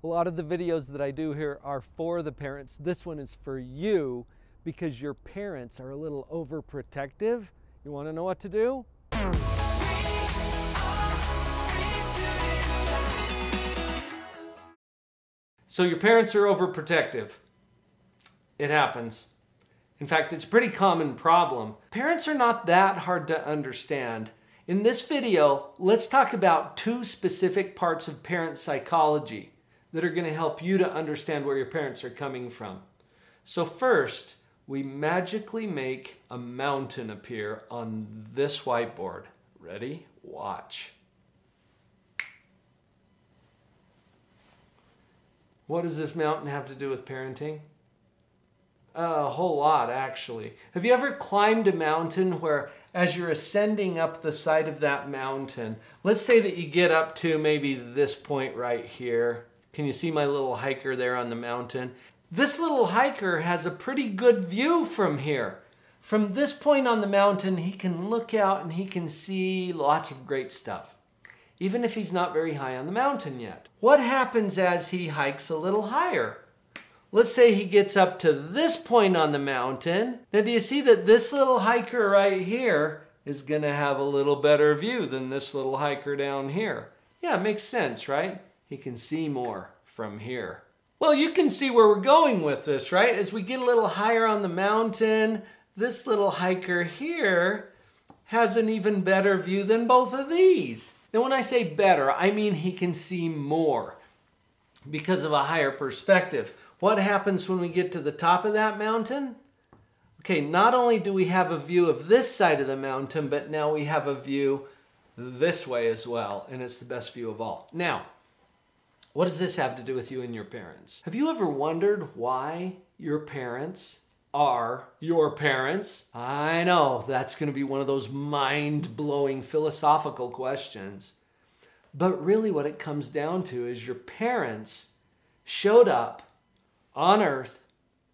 A lot of the videos that I do here are for the parents. This one is for you because your parents are a little overprotective. You want to know what to do? So your parents are overprotective. It happens. In fact, it's a pretty common problem. Parents are not that hard to understand. In this video, let's talk about two specific parts of parent psychology that are going to help you to understand where your parents are coming from. So first, we magically make a mountain appear on this whiteboard. Ready? Watch. What does this mountain have to do with parenting? A whole lot, actually. Have you ever climbed a mountain where as you're ascending up the side of that mountain, let's say that you get up to maybe this point right here. Can you see my little hiker there on the mountain? This little hiker has a pretty good view from here. From this point on the mountain, he can look out and he can see lots of great stuff, even if he's not very high on the mountain yet. What happens as he hikes a little higher? Let's say he gets up to this point on the mountain. Now do you see that this little hiker right here is going to have a little better view than this little hiker down here? Yeah, it makes sense, right? He can see more from here. Well, you can see where we're going with this, right? As we get a little higher on the mountain, this little hiker here has an even better view than both of these. Now when I say better, I mean he can see more because of a higher perspective. What happens when we get to the top of that mountain? Okay, not only do we have a view of this side of the mountain, but now we have a view this way as well, and it's the best view of all. Now, what does this have to do with you and your parents? Have you ever wondered why your parents are your parents? I know, that's going to be one of those mind-blowing philosophical questions. But really what it comes down to is your parents showed up on earth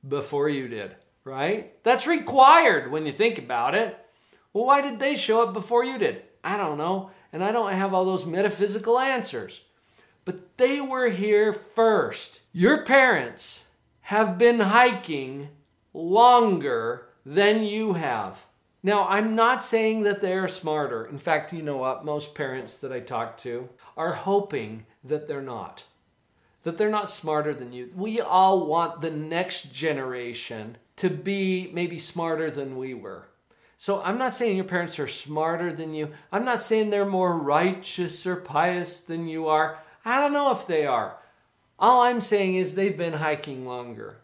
before you did, right? That's required when you think about it. Well, why did they show up before you did? I don't know, and I don't have all those metaphysical answers. But they were here first. Your parents have been hiking longer than you have. Now, I'm not saying that they're smarter. In fact, you know what? Most parents that I talk to are hoping that they're not. That they're not smarter than you. We all want the next generation to be maybe smarter than we were. So I'm not saying your parents are smarter than you. I'm not saying they're more righteous or pious than you are. I don't know if they are. All I'm saying is they've been hiking longer.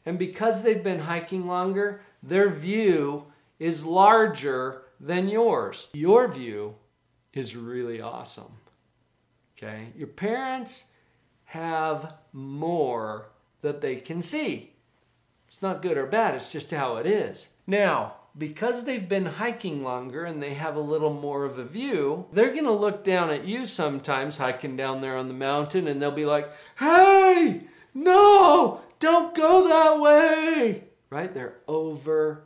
And because they've been hiking longer, their view is larger than yours. Your view is really awesome. Okay? Your parents have more that they can see. It's not good or bad, it's just how it is. Now, because they've been hiking longer and they have a little more of a view, they're going to look down at you sometimes hiking down there on the mountain and they'll be like, "Hey, no, don't go that way." Right? They're overprotective.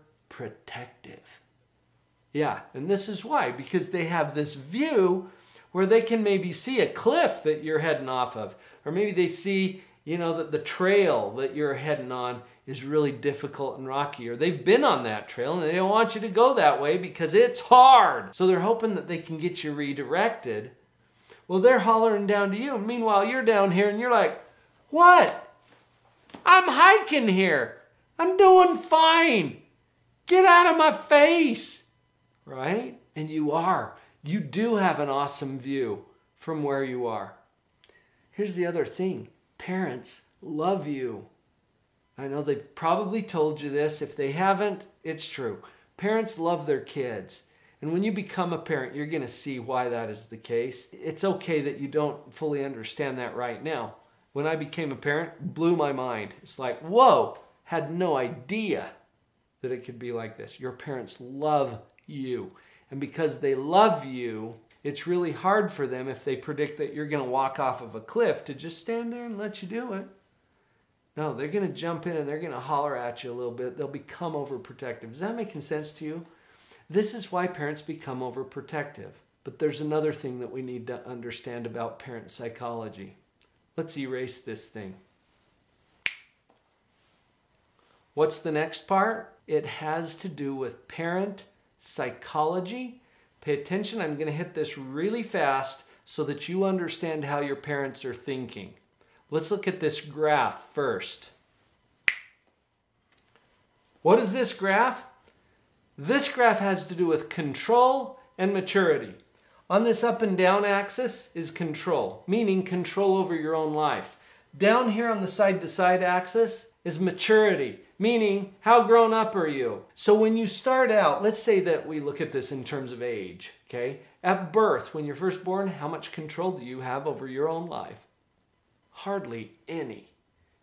Yeah, and this is why, because they have this view where they can maybe see a cliff that you're heading off of. Or maybe they see, you know, that the trail that you're heading on is really difficult and rocky. Or they've been on that trail and they don't want you to go that way because it's hard. So they're hoping that they can get you redirected. Well, they're hollering down to you. Meanwhile, you're down here and you're like, "What? I'm hiking here. I'm doing fine. Get out of my face." Right? And you are. You do have an awesome view from where you are. Here's the other thing. Parents love you. I know they've probably told you this. If they haven't, it's true. Parents love their kids. And when you become a parent, you're going to see why that is the case. It's okay that you don't fully understand that right now. When I became a parent, it blew my mind. It's like, whoa, had no idea that it could be like this. Your parents love you. And because they love you, it's really hard for them if they predict that you're going to walk off of a cliff to just stand there and let you do it. No, they're going to jump in and they're going to holler at you a little bit. They'll become overprotective. Is that making sense to you? This is why parents become overprotective. But there's another thing that we need to understand about parent psychology. Let's erase this thing. What's the next part? It has to do with parent psychology. Pay attention, I'm going to hit this really fast so that you understand how your parents are thinking. Let's look at this graph first. What is this graph? This graph has to do with control and maturity. On this up and down axis is control, meaning control over your own life. Down here on the side-to-side axis is maturity, meaning how grown up are you? So when you start out, let's say that we look at this in terms of age, okay? At birth, when you're first born, how much control do you have over your own life? Hardly any.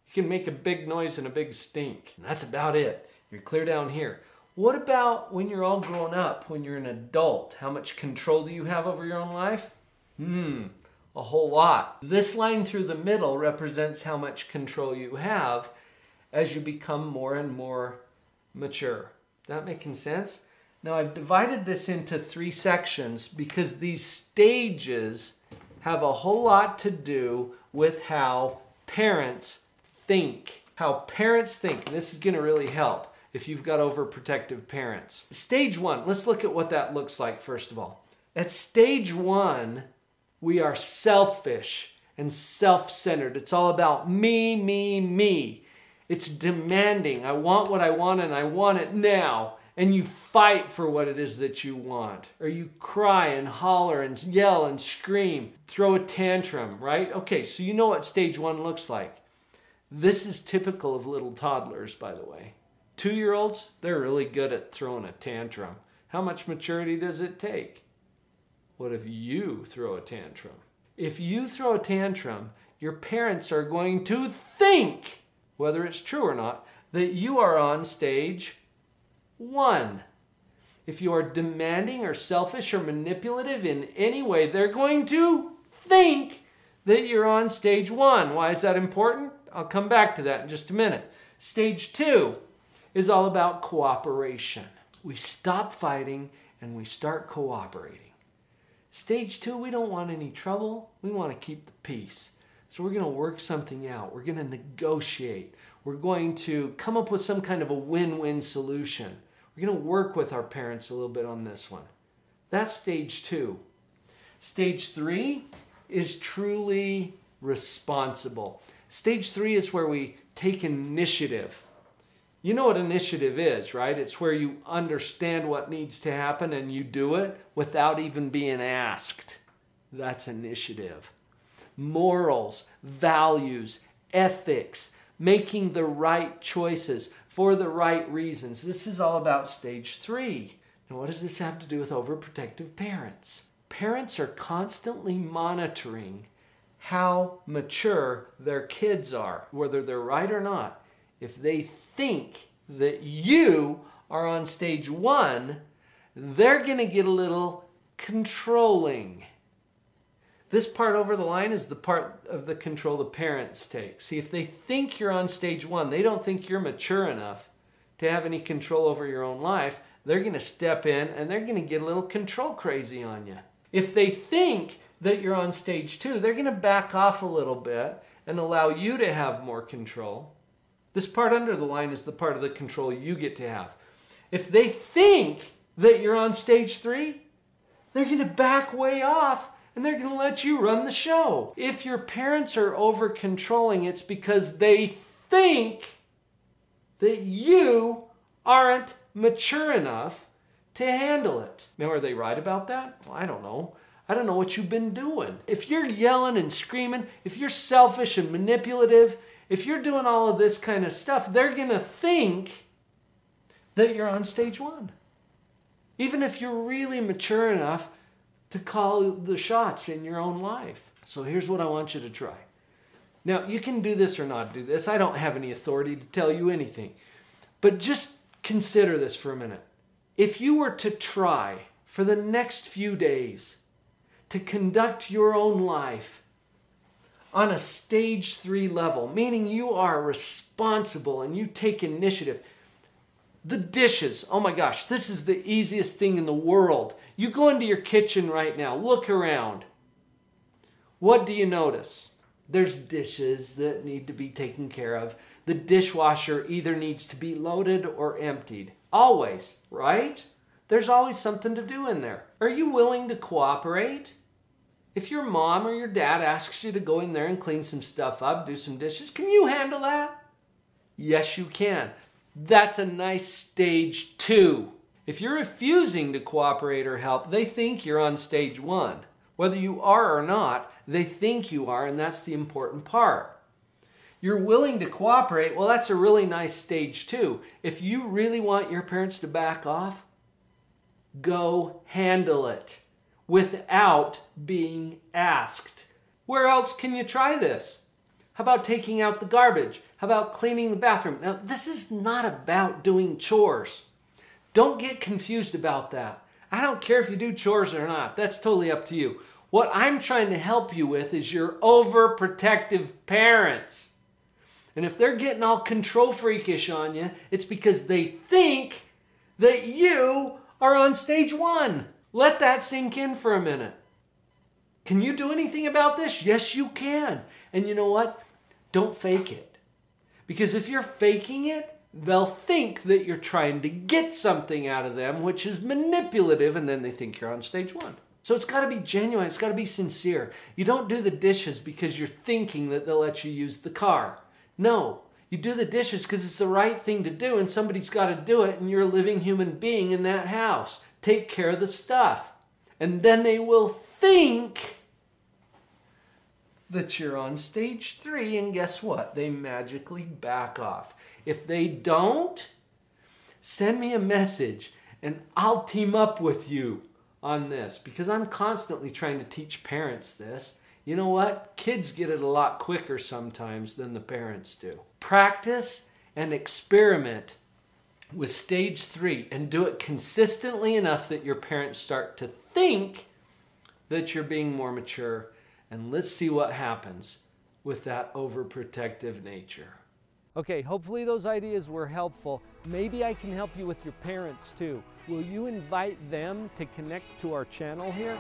You can make a big noise and a big stink, and that's about it. You're clear down here. What about when you're all grown up, when you're an adult? How much control do you have over your own life? A whole lot. This line through the middle represents how much control you have as you become more and more mature. That making sense? Now I've divided this into 3 sections because these stages have a whole lot to do with how parents think. How parents think. And this is going to really help if you've got overprotective parents. Stage 1, let's look at what that looks like first of all. At stage 1, we are selfish and self-centered. It's all about me, me, me. It's demanding. I want what I want and I want it now. And you fight for what it is that you want. Or you cry and holler and yell and scream, throw a tantrum, right? Okay, so you know what stage 1 looks like. This is typical of little toddlers, by the way. 2-year-olds, they're really good at throwing a tantrum. How much maturity does it take? What if you throw a tantrum? If you throw a tantrum, your parents are going to think, whether it's true or not, that you are on stage 1. If you are demanding or selfish or manipulative in any way, they're going to think that you're on stage 1. Why is that important? I'll come back to that in just a minute. Stage 2 is all about cooperation. We stop fighting and we start cooperating. Stage 2, we don't want any trouble. We want to keep the peace. So we're going to work something out. We're going to negotiate. We're going to come up with some kind of a win-win solution. We're going to work with our parents a little bit on this one. That's stage 2. Stage 3 is truly responsible. Stage 3 is where we take initiative. You know what initiative is, right? It's where you understand what needs to happen and you do it without even being asked. That's initiative. Morals, values, ethics, making the right choices for the right reasons. This is all about stage 3. Now, what does this have to do with overprotective parents? Parents are constantly monitoring how mature their kids are, whether they're right or not. If they think that you are on stage 1, they're going to get a little controlling. This part over the line is the part of the control the parents take. See, if they think you're on stage 1, they don't think you're mature enough to have any control over your own life, they're going to step in and they're going to get a little control crazy on you. If they think that you're on stage 2, they're going to back off a little bit and allow you to have more control. This part under the line is the part of the control you get to have. If they think that you're on stage 3, they're going to back way off and they're going to let you run the show. If your parents are over controlling, it's because they think that you aren't mature enough to handle it. Now, are they right about that? Well, I don't know. I don't know what you've been doing. If you're yelling and screaming, if you're selfish and manipulative, if you're doing all of this kind of stuff, they're going to think that you're on stage 1. Even if you're really mature enough to call the shots in your own life. So here's what I want you to try. Now, you can do this or not do this. I don't have any authority to tell you anything. But just consider this for a minute. If you were to try for the next few days to conduct your own life on a stage 3 level, meaning you are responsible and you take initiative. The dishes, oh my gosh, this is the easiest thing in the world. You go into your kitchen right now, look around. What do you notice? There's dishes that need to be taken care of. The dishwasher either needs to be loaded or emptied. Always, right? There's always something to do in there. Are you willing to cooperate? If your mom or your dad asks you to go in there and clean some stuff up, do some dishes, can you handle that? Yes, you can. That's a nice stage 2. If you're refusing to cooperate or help, they think you're on stage 1. Whether you are or not, they think you are, and that's the important part. You're willing to cooperate, well, that's a really nice stage 2. If you really want your parents to back off, go handle it without being asked. Where else can you try this? How about taking out the garbage? How about cleaning the bathroom? Now, this is not about doing chores. Don't get confused about that. I don't care if you do chores or not. That's totally up to you. What I'm trying to help you with is your overprotective parents. And if they're getting all control freakish on you, it's because they think that you are on stage 1. Let that sink in for a minute. Can you do anything about this? Yes, you can. And you know what? Don't fake it. Because if you're faking it, they'll think that you're trying to get something out of them, which is manipulative, and then they think you're on stage 1. So it's got to be genuine. It's got to be sincere. You don't do the dishes because you're thinking that they'll let you use the car. No. You do the dishes because it's the right thing to do, and somebody's got to do it, and you're a living human being in that house. Take care of the stuff. And then they will think that you're on stage 3, and guess what? They magically back off. If they don't, send me a message, and I'll team up with you on this, because I'm constantly trying to teach parents this. You know what? Kids get it a lot quicker sometimes than the parents do. Practice and experiment with stage 3 and do it consistently enough that your parents start to think that you're being more mature, and let's see what happens with that overprotective nature. Okay, hopefully those ideas were helpful. Maybe I can help you with your parents too. Will you invite them to connect to our channel here?